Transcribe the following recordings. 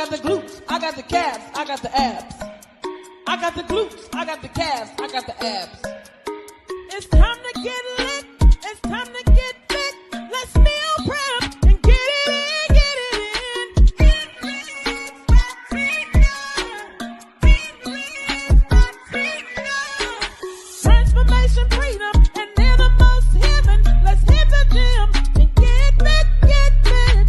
got the glutes, I got the calves, I got the abs. I got the glutes, I got the calves, I got the abs. It's time to get lit, it's time to get fit. Let's meal prep and get it in, get it in. Transformation, freedom, and innermost heaven. Let's hit the gym and get fit, get fit.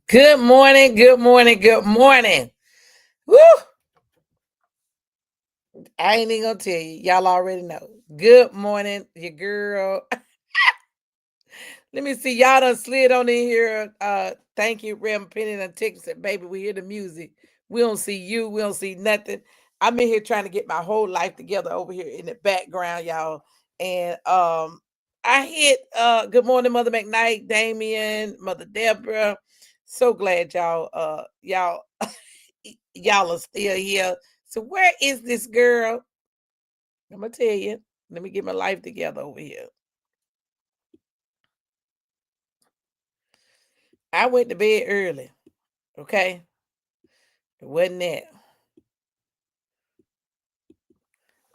Good morning, good morning, good morning. Woo! I ain't even gonna tell you. Y'all already know. Good morning, your girl. Let me see. Y'all done slid on in here. Thank you, Rem Penny and Texas. Baby, we hear the music. We don't see you. We don't see nothing. I'm in here trying to get my whole life together over here in the background, y'all. And I hit good morning, Mother McKnight, Damien, Mother Deborah. So glad y'all y'all are still here. So where is this girl? I'm gonna tell you. Let me get my life together over here. I went to bed early. Okay, it wasn't that.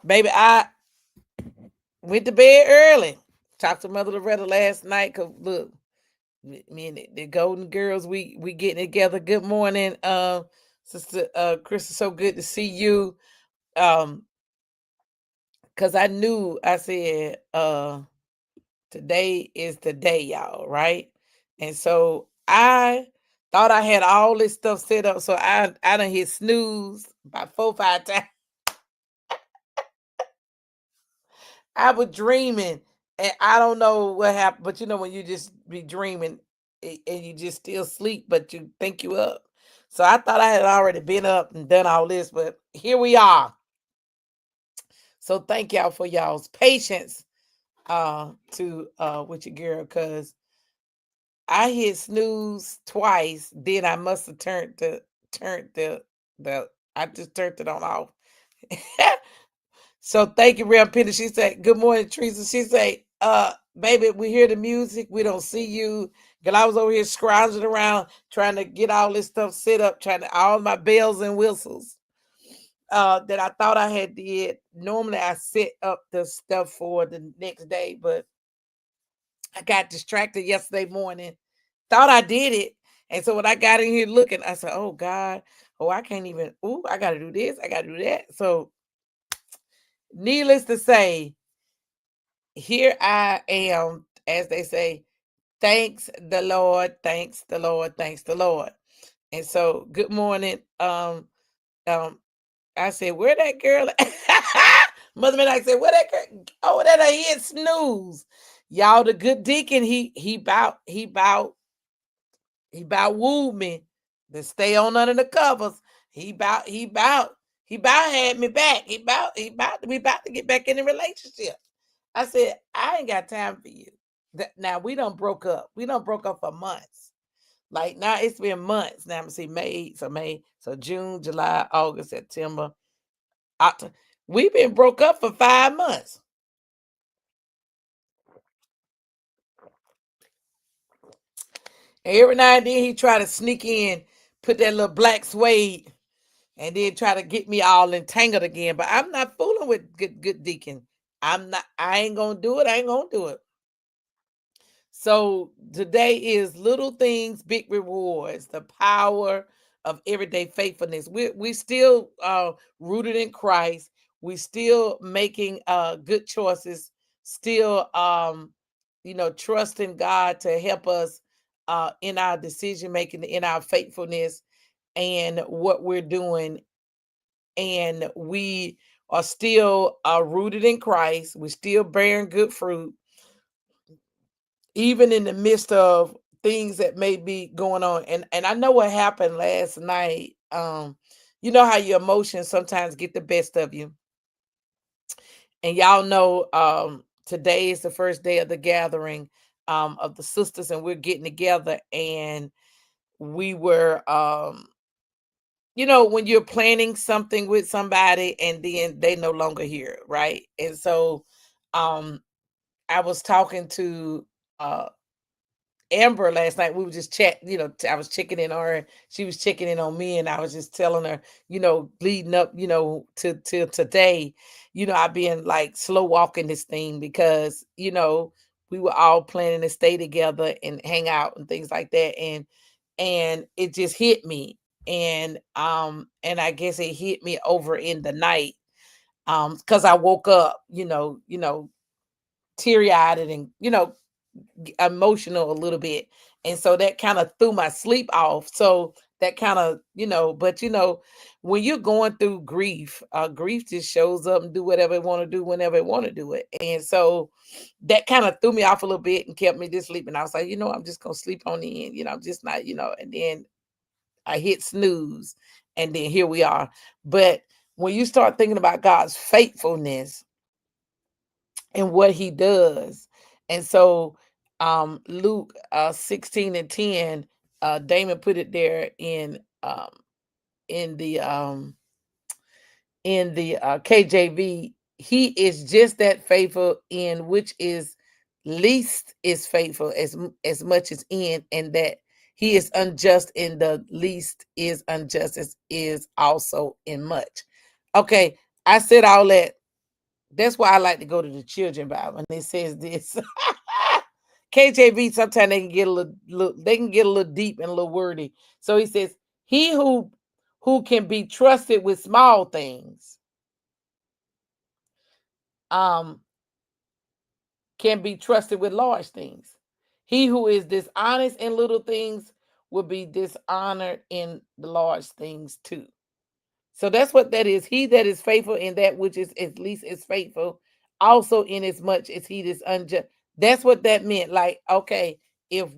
Baby, I went to bed early. Talked to Mother Loretta last night. Cause look, me and the Golden Girls, we getting together. Good morning, Sister Chris. It's so good to see you. Um, cause I knew I said today is the day, y'all, right? And so I thought I had all this stuff set up. So I done hit snooze about 4, 5 times. I was dreaming, and I don't know what happened, but you know when you just be dreaming and you just still sleep, but you think you up. So I thought I had already been up and done all this, but here we are. So thank y'all for y'all's patience to with your girl, cause I hit snooze twice. Then I must have turned the I just turned it on off. So thank you, Real Penny. She said, "Good morning, Teresa." She said, baby, we hear the music. We don't see you. Cause I was over here scrounging around trying to get all this stuff set up, trying to all my bells and whistles that I thought I had did. Normally I set up the stuff for the next day, but I got distracted yesterday morning. Thought I did it. And so when I got in here looking, I said, oh God, oh, I can't even, oh, I gotta do this, I gotta do that. So needless to say, here I am, as they say, thanks the Lord, thanks the Lord, thanks the Lord. And so good morning. Um, I said, where that girl at? Mother man, I said, where that girl? Oh, that I hit snooze. Y'all, the good deacon, he about wooed me to stay on under the covers. He about had me back. We about to get back in the relationship. I said, I ain't got time for you. Now we don't broke up. We don't broke up for months. Like now it's been months. Now I'm see May, so June, July, August, September, October. We've been broke up for 5 months. And every now and then he try to sneak in, put that little black suede, and then try to get me all entangled again. But I'm not fooling with good deacon. I'm not. I ain't gonna do it. I ain't gonna do it. So today is little things, big rewards. The power of everyday faithfulness. We still rooted in Christ. We still making good choices. Still trusting God to help us in our decision making, in our faithfulness, and what we're doing. And we are still rooted in Christ. We're still bearing good fruit even in the midst of things that may be going on. And I know what happened last night. You know how your emotions sometimes get the best of you. And y'all know today is the first day of the gathering of the sisters, and we're getting together. And we were when you're planning something with somebody and then they no longer here, right? And so um I was talking to Amber last night. We were just chat, I was checking in on her. She was checking in on me, and I was just telling her, leading up, to today, I've been like slow walking this thing because, we were all planning to stay together and hang out and things like that. And it just hit me. And I guess it hit me over in the night. Because I woke up, teary-eyed and, emotional a little bit. And so that kind of threw my sleep off. So that kind of, but when you're going through grief, grief just shows up and do whatever it want to do whenever it want to do it. And so that kind of threw me off a little bit and kept me just sleeping. I was like, I'm just gonna sleep on the end, I'm just not, and then I hit snooze, and then here we are. But when you start thinking about God's faithfulness and what he does. And so Luke 16 and 10, Damon put it there in the KJV. He is just that faithful in which is least is faithful as much as in, and that He is unjust in the least, is unjust as is also in much. Okay, I said all that. That's why I like to go to the children Bible, and it says this. KJV, sometimes they can get a they can get a little deep and a little wordy. So he says, he who can be trusted with small things, um, can be trusted with large things. He who is dishonest in little things will be dishonored in the large things too. So that's what that is. He that is faithful in that which is at least is faithful, also in as much as he is unjust. That's what that meant. Like, okay, if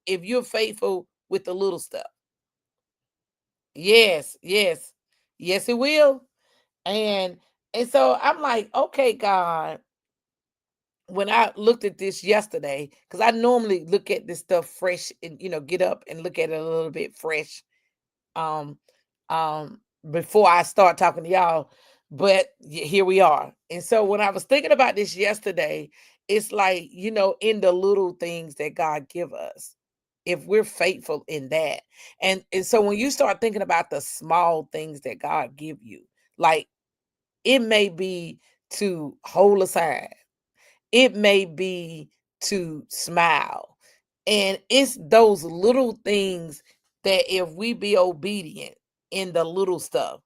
you're faithful with the little stuff, yes, yes, yes, it will. And so I'm like, okay, God, when I looked at this yesterday, because I normally look at this stuff fresh and get up and look at it a little bit fresh um um before I start talking to y'all. But here we are. And so when I was thinking about this yesterday, it's like, in the little things that God give us, if we're faithful in that. And so when you start thinking about the small things that God give you, like it may be to hold aside, it may be to smile. And it's those little things that if we be obedient in the little stuff,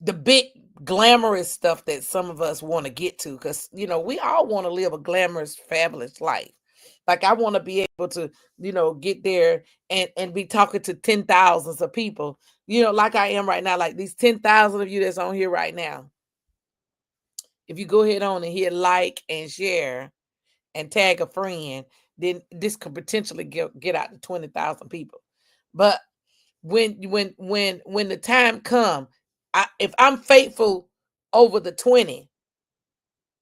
the big glamorous stuff that some of us want to get to, because we all want to live a glamorous, fabulous life. Like I want to be able to, get there and be talking to 10,000s of people, like I am right now, like these 10,000 of you that's on here right now. If you go ahead on and hit like and share and tag a friend, then this could potentially get out to 20,000 people. But when the time come, if I'm faithful over the 20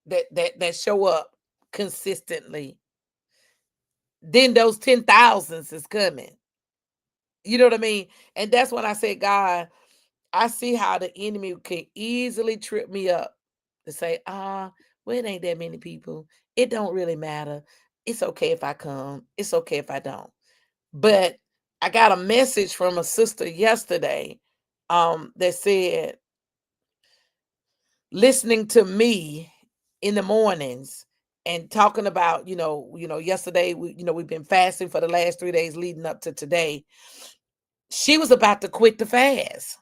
that show up consistently, then those 10,000s is coming. You know what I mean? And that's when I say, God, I see how the enemy can easily trip me up to say, well, it ain't that many people. It don't really matter. It's okay if I come. It's okay if I don't. But I got a message from a sister yesterday that said, listening to me in the mornings and talking about, yesterday, we've been fasting for the last 3 days leading up to today. She was about to quit the fast.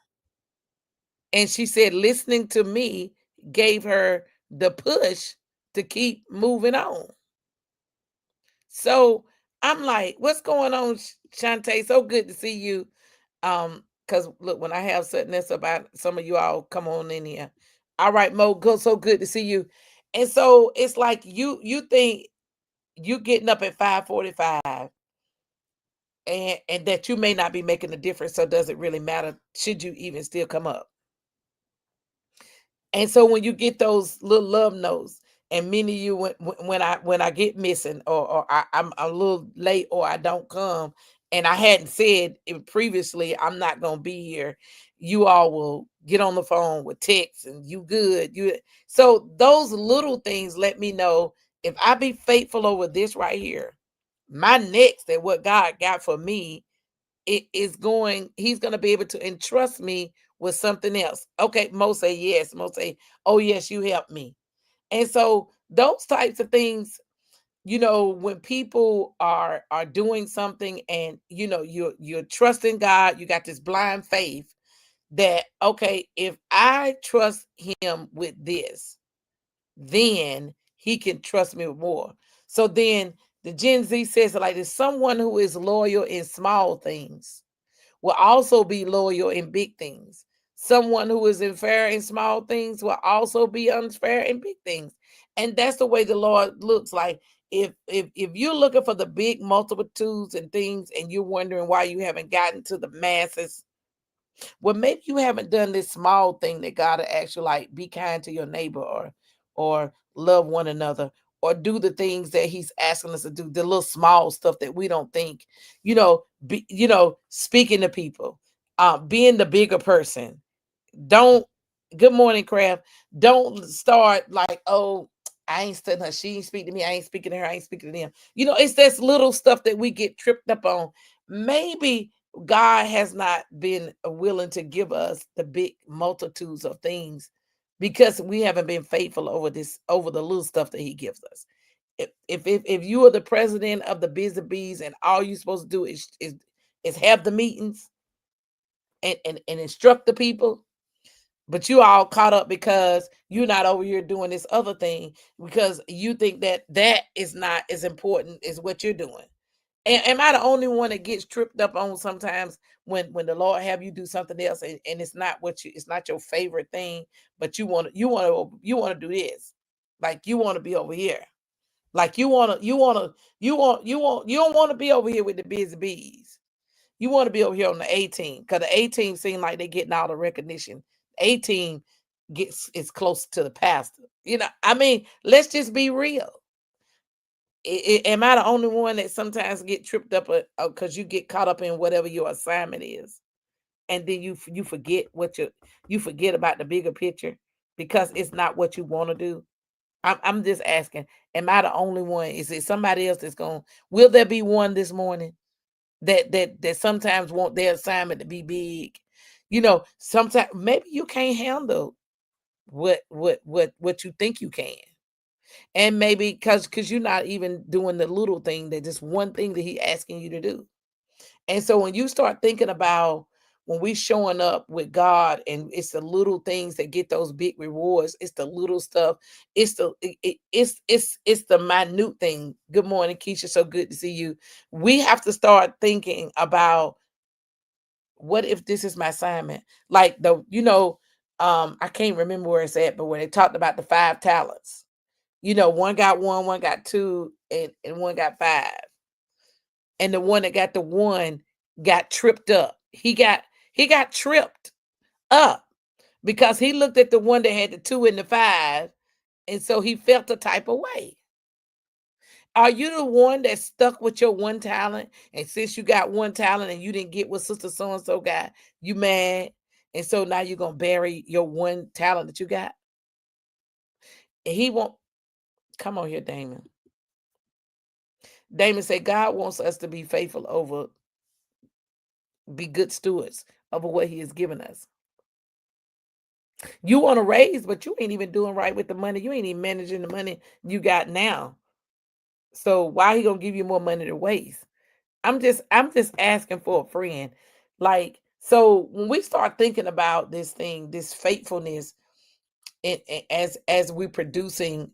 And she said listening to me gave her the push to keep moving on. So I'm like, what's going on, Shantae? So good to see you. Because look, when I have something else about some of you all come on in here. All right, Mo, so good to see you. And so it's like you think you getting up at 5:45 and that you may not be making a difference. So does it really matter? Should you even still come up? And so when you get those little love notes, and many of you when I get missing or I'm a little late or I don't come, and I hadn't said it previously, I'm not gonna be here. You all will get on the phone with texts and you good. So those little things let me know if I be faithful over this right here, my next at what God got for me, he's going to be able to entrust me with something else. Okay, Mo say yes. Mo say, oh yes, you helped me. And so those types of things, when people are doing something and you're trusting God, you got this blind faith that, okay, if I trust him with this, then he can trust me with more. So then the Gen Z says it like this: someone who is loyal in small things will also be loyal in big things. Someone who is unfair in small things will also be unfair in big things. And that's the way the Lord looks. Like if you're looking for the big multitudes and things and you're wondering why you haven't gotten to the masses, well, maybe you haven't done this small thing that God will actually like be kind to your neighbor or love one another or do the things that he's asking us to do, the little small stuff that we don't think, speaking to people, being the bigger person. Don't, good morning, Craft. Don't start like, oh, I ain't studying her. She ain't speak to me. I ain't speaking to her. I ain't speaking to them. It's this little stuff that we get tripped up on. Maybe God has not been willing to give us the big multitudes of things because we haven't been faithful over the little stuff that He gives us. If you are the president of the Biz of Bees and all you're supposed to do is have the meetings and instruct the people, but you all caught up because you're not over here doing this other thing because you think that is not as important as what you're doing. And am I the only one that gets tripped up on sometimes when the Lord have you do something else and it's not your favorite thing, but you want to do this, like you want to be over here, like you don't want to be over here with the busy bees. You want to be over here on the 18 because the 18 seem like they're getting all the recognition. 18 gets is close to the pastor. I mean, let's just be real. Am I the only one that sometimes get tripped up because you get caught up in whatever your assignment is, and then you forget you forget about the bigger picture because it's not what you want to do? I'm just asking, am I the only one? Is it somebody else that's going? Will there be one this morning that sometimes want their assignment to be big? Sometimes maybe you can't handle what you think you can. And maybe because you're not even doing the little thing, that just one thing that He asking you to do. And so when you start thinking about when we showing up with God and it's the little things that get those big rewards, it's the little stuff, it's the minute thing. Good morning, Keisha. So good to see you. We have to start thinking about, what if this is my assignment? Like I can't remember where it's at, but when they talked about the 5 talents, one got one got two, and one got five. And the one that got the one got tripped up. He got tripped up because he looked at the one that had the two and the five, and so he felt a type of way. Are you the one that stuck with your one talent? And since you got one talent and you didn't get what Sister So and so got, you mad? And so now you're gonna bury your one talent that you got? And he won't come on here, Damon. Damon said God wants us to be faithful be good stewards over what He has given us. You want to raise, but you ain't even doing right with the money. You ain't even managing the money you got now. So why He gonna give you more money to waste? I'm just asking for a friend. Like, so when we start thinking about this thing, this faithfulness, as we producing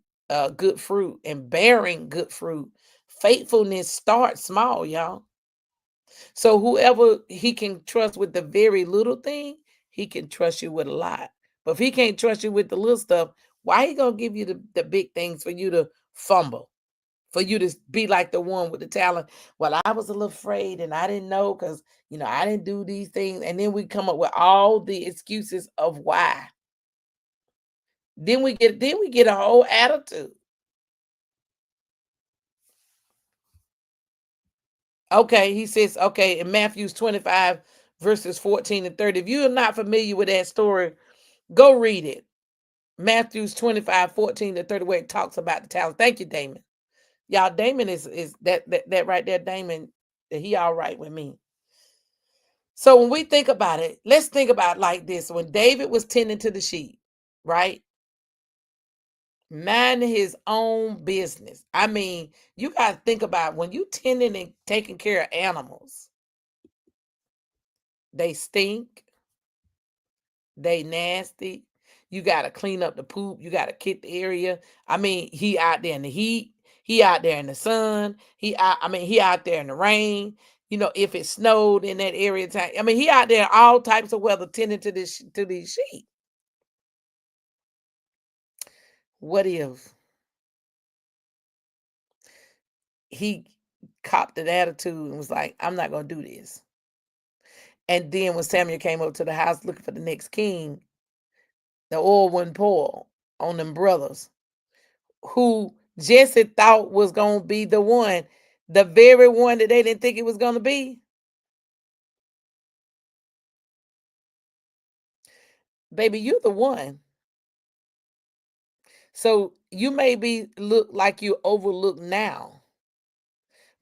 good fruit and bearing good fruit, faithfulness starts small, y'all. So whoever He can trust with the very little thing, He can trust you with a lot. But if He can't trust you with the little stuff, why He gonna give you the big things for you to fumble? For you to be like the one with the talent. Well, I was a little afraid and I didn't know because I didn't do these things. And then we come up with all the excuses of why. Then we get a whole attitude. Okay, he says, okay, in Matthew 25, verses 14 and 30. If you are not familiar with that story, go read it. Matthew 25, 14 to 30, where it talks about the talent. Thank you, Damon. Y'all, Damon is that right there, Damon, that he all right with me. So when we think about it, let's think about it like this. When David was tending to the sheep, right? Minding his own business. I mean, you got to think about when you tending and taking care of animals, they stink, they nasty. You got to clean up the poop. You got to kick the area. I mean, he out there in the heat. He out there in the sun. He out there in the rain. If it snowed in that area time. I mean, he out there in all types of weather tending to these sheep. What if he copped an attitude and was like, I'm not going to do this? And then when Samuel came up to the house looking for the next king, the oil wasn't poured on them brothers who Jesse thought was going to be the one, the very one that they didn't think it was going to be. Baby, you're the one. So you may be look like you overlooked now,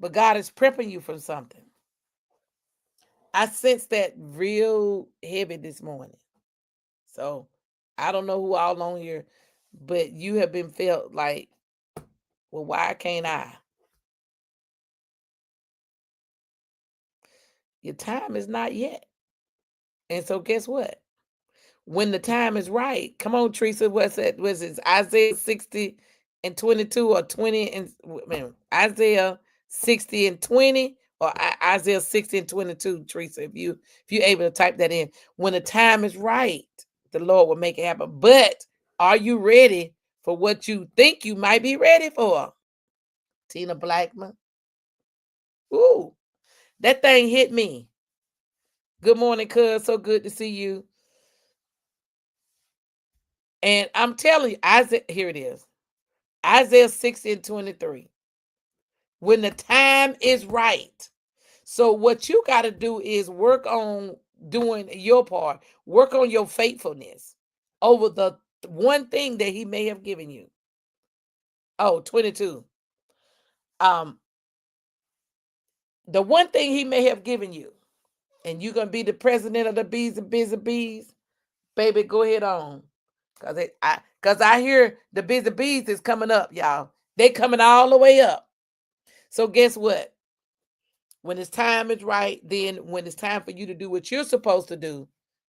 but God is prepping you for something. I sense that real heavy this morning. So I don't know who all on here, but you have been felt like, well, why can't I? Your time is not yet. And so guess what? When the time is right, come on, Teresa, what's that? Was it Isaiah 60 and 22 or 20 and Isaiah 60 and 20 or Isaiah 60 and 22, Teresa, if you're able to type that in. When the time is right, the Lord will make it happen. But are you ready for what you think you might be ready for? Tina Blackman. Ooh, that thing hit me. Good morning, cuz. So good to see you. And I'm telling you, Isaiah, here it is. Isaiah 60 and 23. When the time is right. So what you got to do is work on doing your part. Work on your faithfulness over the one thing that he may have given you. Oh, 22. Um, the one thing he may have given you, and you're gonna be the president of the bees and busy bees, baby, go ahead on. Cause I hear the busy bees is coming up, y'all. They coming all the way up. So guess what? When it's time is right, then when it's time for you to do what you're supposed to do,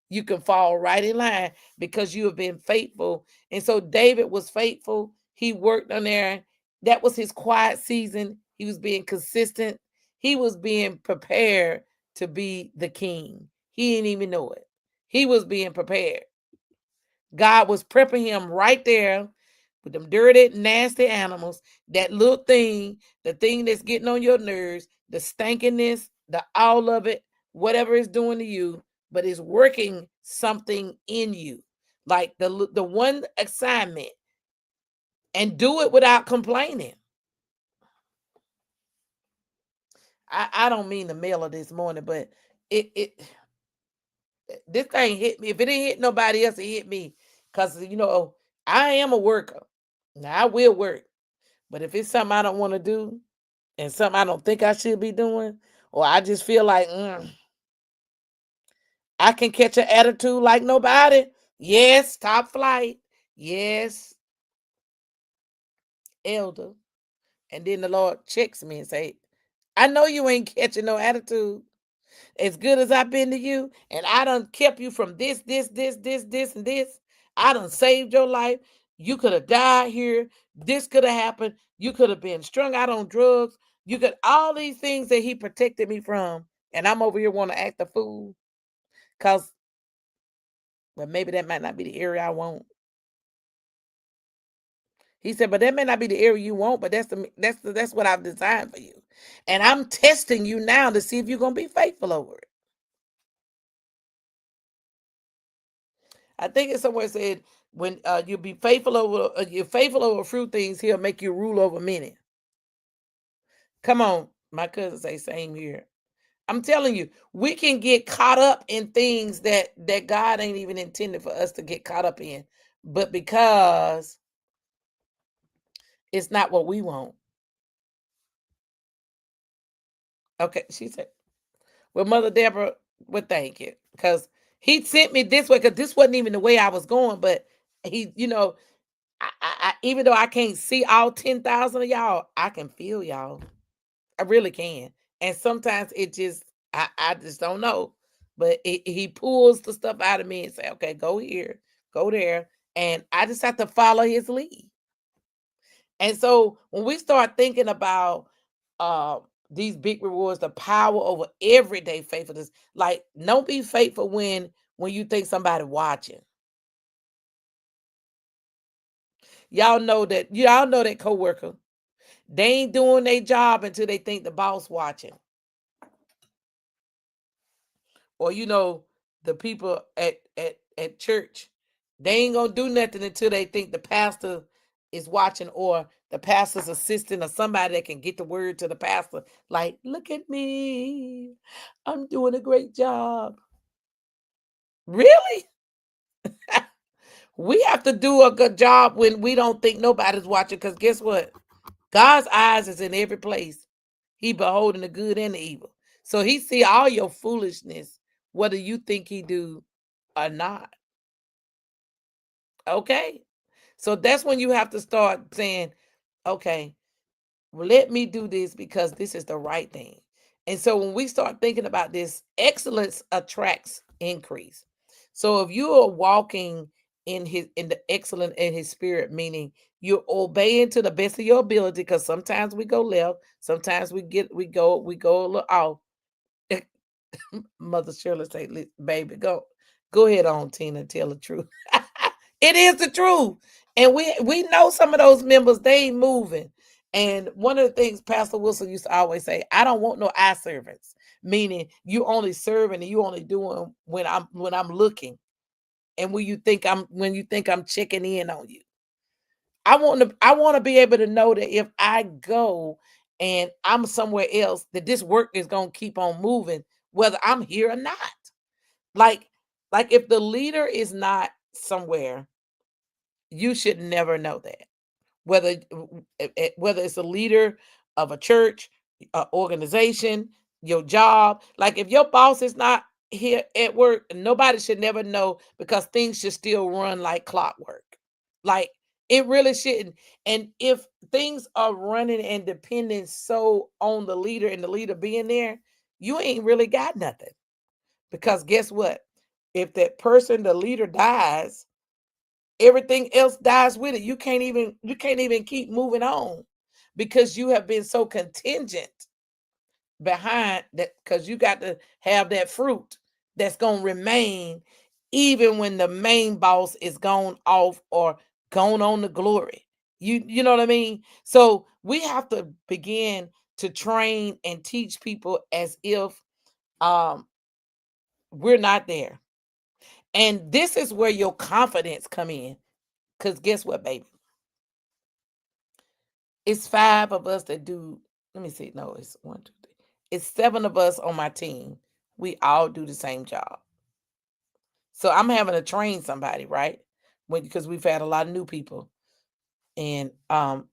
you can fall right in line because you have been faithful. And so David was faithful. He worked on there. That was his quiet season. He was being consistent. He was being prepared to be the king. He didn't even know it. He was being prepared. God was prepping him right there with them dirty, nasty animals, that little thing, the thing that's getting on your nerves, the stankiness, the all of it, whatever it's doing to you, but it's working something in you. Like the one assignment, and do it without complaining. I don't mean to mail it this morning, but it this thing hit me. If it didn't hit nobody else, it hit me. Because I am a worker. Now I will work. But if it's something I don't want to do and something I don't think I should be doing, or I just feel like I can catch an attitude like nobody. Yes, top flight. Yes, elder. And then the Lord checks me and say, I know you ain't catching no attitude. As good as I've been to you, and I done kept you from this, and this. I done saved your life. You could have died here. This could have happened. You could have been strung out on drugs. You could all these things that he protected me from. And I'm over here want to act a fool. Cause well, maybe that might not be the area I want. He said, but that may not be the area you want, but that's what I've designed for you. And I'm testing you now to see if you're gonna be faithful over it. I think it's somewhere said when you're faithful over a few things, he'll make you rule over many. Come on, my cousin say same here. I'm telling you, we can get caught up in things that God ain't even intended for us to get caught up in, but because it's not what we want. Okay, she said, well, Mother Deborah, well, thank you. Because he sent me this way, because this wasn't even the way I was going, but he, even though I can't see all 10,000 of y'all, I can feel y'all. I really can. And sometimes it just, I just don't know. But he pulls the stuff out of me and say, okay, go here, go there. And I just have to follow his lead. And so when we start thinking about uh, these big rewards, the power over everyday faithfulness, like don't be faithful when you think somebody watching. Y'all know that coworker. They ain't doing their job until they think the boss watching. Or the people at church, they ain't gonna do nothing until they think the pastor is watching, or the pastor's assistant, or somebody that can get the word to the pastor. Like, look at me, I'm doing a great job. Really? We have to do a good job when we don't think nobody's watching, because guess what? God's eyes is in every place. He beholding the good and the evil. So he see all your foolishness, whether you think he do or not. Okay? So that's when you have to start saying, okay, well, let me do this because this is the right thing. And so when we start thinking about this, excellence attracts increase. So if you are walking in the excellent in his spirit, meaning you're obeying to the best of your ability, because sometimes we go left, sometimes we go a little off. Mother Shirley say, Baby, go ahead on, Tina, tell the truth." It is the truth. And we know some of those members, they ain't moving. And one of the things Pastor Wilson used to always say, I don't want no eye servants, meaning you only serving and you only doing when I'm looking, and when you think I'm checking in on you. I want to be able to know that if I go and I'm somewhere else, that this work is going to keep on moving whether I'm here or not. Like like if the leader is not somewhere, you should never know that. Whether it's a leader of a church, a organization, your job. Like if your boss is not here at work, nobody should never know, because things should still run like clockwork. Like it really shouldn't. And if things are running and depending so on the leader and the leader being there, you ain't really got nothing. Because guess what? If that person, the leader, dies, everything else dies with it. You can't even keep moving on, because you have been so contingent behind that, because you got to have that fruit that's going to remain even when the main boss is gone off or gone on to glory. You know what I mean? So we have to begin to train and teach people as if um we're not there. And this is where your confidence come in. Because guess what, baby? It's five of us that do. Let me see. No, it's one, two, three. It's seven of us on my team. We all do the same job. So I'm having to train somebody, right? Because we've had a lot of new people, and I'm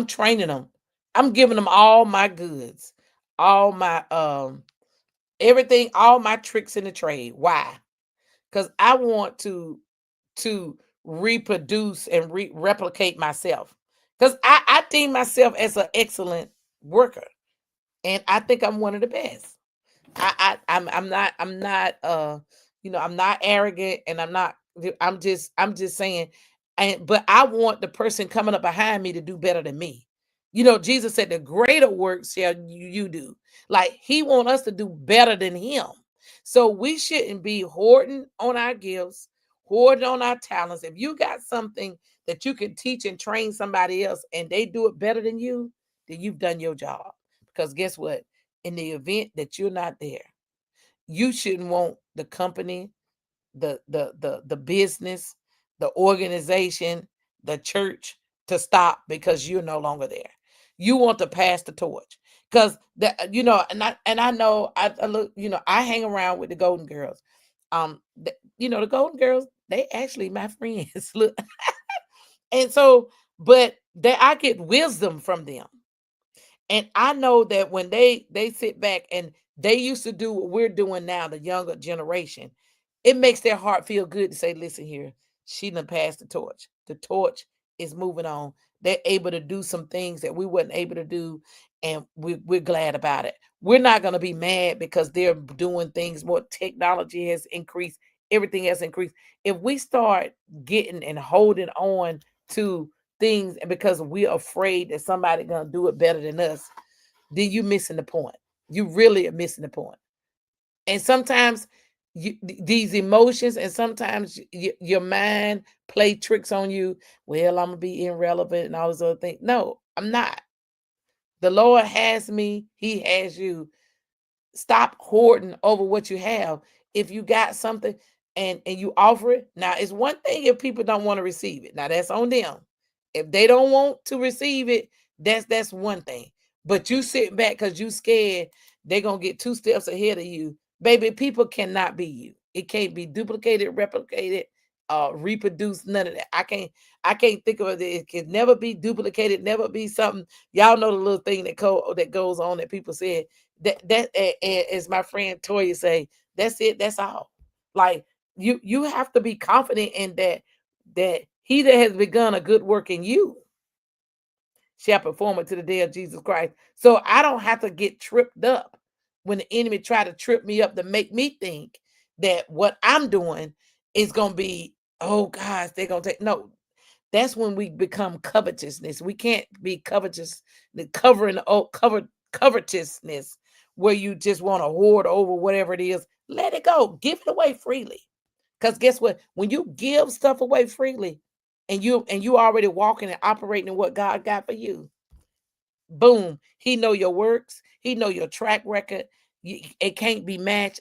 training them. I'm giving them all my goods, all my everything, all my tricks in the trade. Why? Because I want to reproduce and replicate myself. Because I deem myself as an excellent worker, and I think I'm one of the best. I'm not arrogant, and I'm just saying. And but I want the person coming up behind me to do better than me. Jesus said the greater works shall you do. Like he want us to do better than him. So we shouldn't be hoarding on our gifts, hoarding on our talents. If you got something that you can teach and train somebody else and they do it better than you, then you've done your job. Because guess what? In the event that you're not there, you shouldn't want the company, the business, the organization, the church to stop because you're no longer there. You want to pass the torch. Because and I know I look, I hang around with the Golden Girls. The Golden Girls, they actually my friends. Look, and so, but I get wisdom from them. And I know that when they sit back and they used to do what we're doing now, the younger generation, it makes their heart feel good to say, listen here, she done passed the torch. The torch is moving on. They're able to do some things that we weren't able to do, and we're glad about it. We're not going to be mad because they're doing things more. Technology has increased, everything has increased. If we start getting and holding on to things, and because we're afraid that somebody gonna do it better than us, then you missing the point. You really are missing the point. And sometimes these emotions, and sometimes your mind play tricks on you. Well, I'm gonna be irrelevant and all those other things. No, I'm not. The Lord has me. He has you. Stop hoarding over what you have. If you got something and you offer it, now it's one thing if people don't want to receive it. Now that's on them. If they don't want to receive it, that's one thing. But you sit back because you scared they're gonna get two steps ahead of you. Baby, people cannot be you. It can't be duplicated, replicated. reproduce, none of that. I can't think of it. It can never be duplicated, never be something. Y'all know the little thing that goes on that people say as my friend Toya say, that's it, that's all. Like you have to be confident in that he that has begun a good work in you shall perform it to the day of Jesus Christ. So I don't have to get tripped up when the enemy try to trip me up to make me think that what I'm doing is gonna be, oh gosh, they're gonna take no. That's when we become covetousness. We can't be covetous, covetousness, where you just want to hoard over whatever it is. Let it go. Give it away freely. Because guess what? When you give stuff away freely, and you already walking and operating in what God got for you, boom, he know your works, he know your track record. It can't be matched.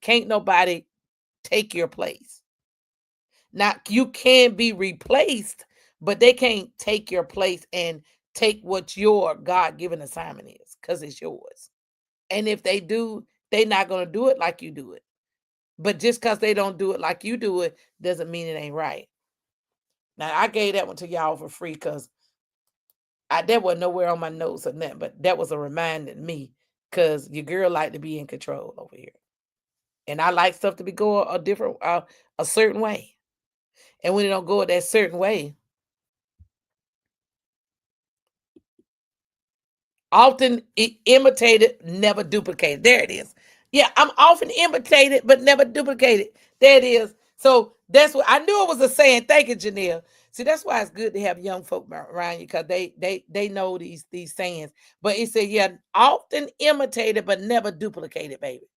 Can't nobody take your place. Now you can be replaced, but they can't take your place and take what your God-given assignment is, because it's yours. And if they do, they're not going to do it like you do it. But just because they don't do it like you do it doesn't mean it ain't right. Now I gave that one to y'all for free because that wasn't nowhere on my notes or nothing, but that was a reminder to me, because your girl like to be in control over here. And I like stuff to be going a certain way. And when it don't go that certain way, often imitated, never duplicated. There it is. Yeah, I'm often imitated, but never duplicated. There it is. So that's what I knew it was a saying. Thank you, Janelle. See, that's why it's good to have young folk around you, because they know these sayings. But it said, yeah, often imitated, but never duplicated, baby.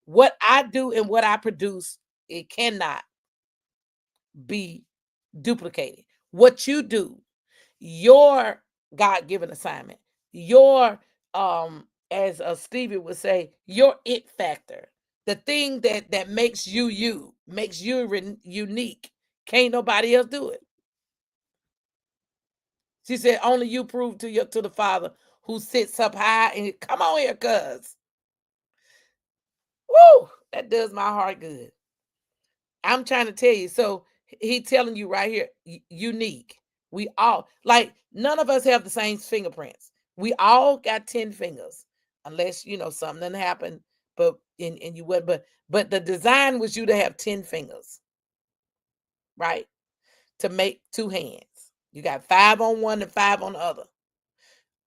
What I do and what I produce, it cannot be duplicated. What you do, your God-given assignment, your as Stevie would say, your it factor, the thing that makes you, makes you unique. Can't nobody else do it. She said, only you prove to the Father who sits up high. And come on here, cuz. Woo! That does my heart good. I'm trying to tell you. So he telling you right here, unique. We all, like, none of us have the same fingerprints. We all got 10 fingers, unless something didn't happen. But and you would, but the design was you to have 10 fingers, right? To make two hands. You got 5 on one and 5 on the other.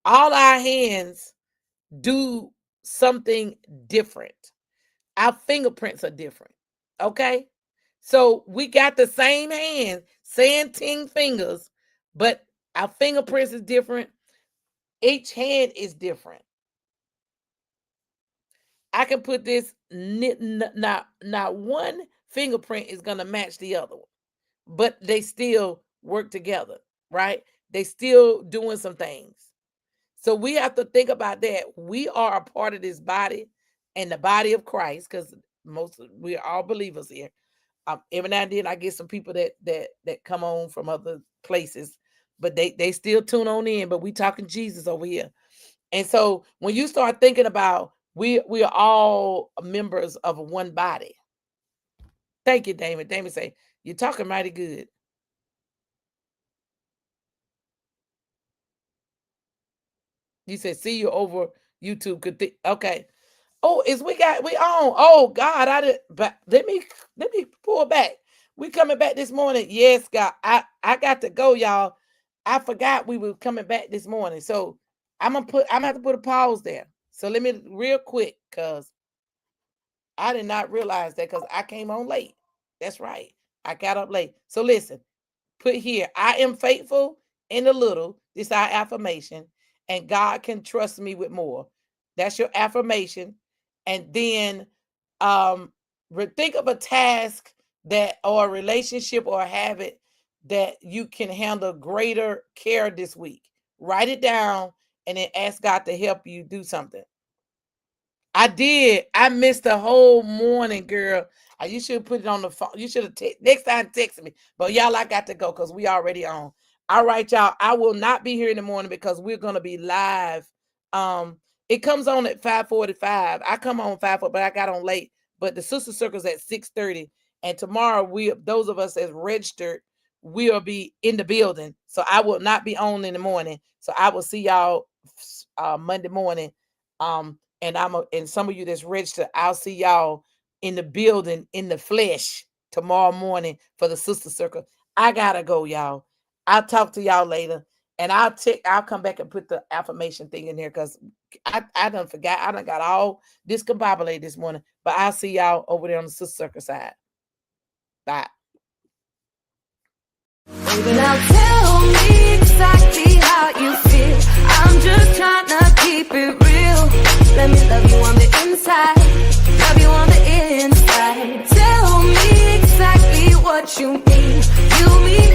All our hands do something different. Our fingerprints are different. Okay? So we got the same hand, same 10 fingers, but our fingerprints is different. Each hand is different. I can put this, not one fingerprint is going to match the other one, but they still work together, right? They still doing some things. So we have to think about that. We are a part of this body and the body of Christ, because we are all believers here. Every now and then I get some people that come on from other places, but they still tune on in. But we talking Jesus over here. And so when you start thinking about we are all members of one body. Thank you, Damon. Damon say, you're talking mighty good. You said, see you over YouTube. Okay. Oh, we on? Oh God, I did. But let me pull back. We coming back this morning. Yes, God. I got to go, y'all. I forgot we were coming back this morning. So I'm gonna have to put a pause there. So let me real quick, cause I did not realize that, because I came on late. That's right. I got up late. So listen, put here, I am faithful in a little. This is our affirmation, and God can trust me with more. That's your affirmation. And then think of a task or a relationship or a habit that you can handle greater care this week. Write it down and then ask God to help you do something. I did. I missed the whole morning, girl. You should put it on the phone. You should have next time text me. But y'all, I got to go because we already on. All right, y'all. I will not be here in the morning because we're gonna be live. It comes on at 5:45. I come on 5:40, but I got on late. But the sister circle's at 6:30, And tomorrow, those of us as registered will be in the building. So I will not be on in the morning. So I will see y'all Monday morning. And and some of you that's registered, I'll see y'all in the building in the flesh tomorrow morning for the sister circle. I gotta go, y'all. I'll talk to y'all later. And I'll come back and put the affirmation thing in here because I done forgot. I done got all discombobulated this morning. But I'll see y'all over there on the sister circle side. Bye. Now tell me exactly how you feel. I'm just trying to keep it real. Let me love you on the inside. Love you on the inside. Tell me exactly what you mean. You mean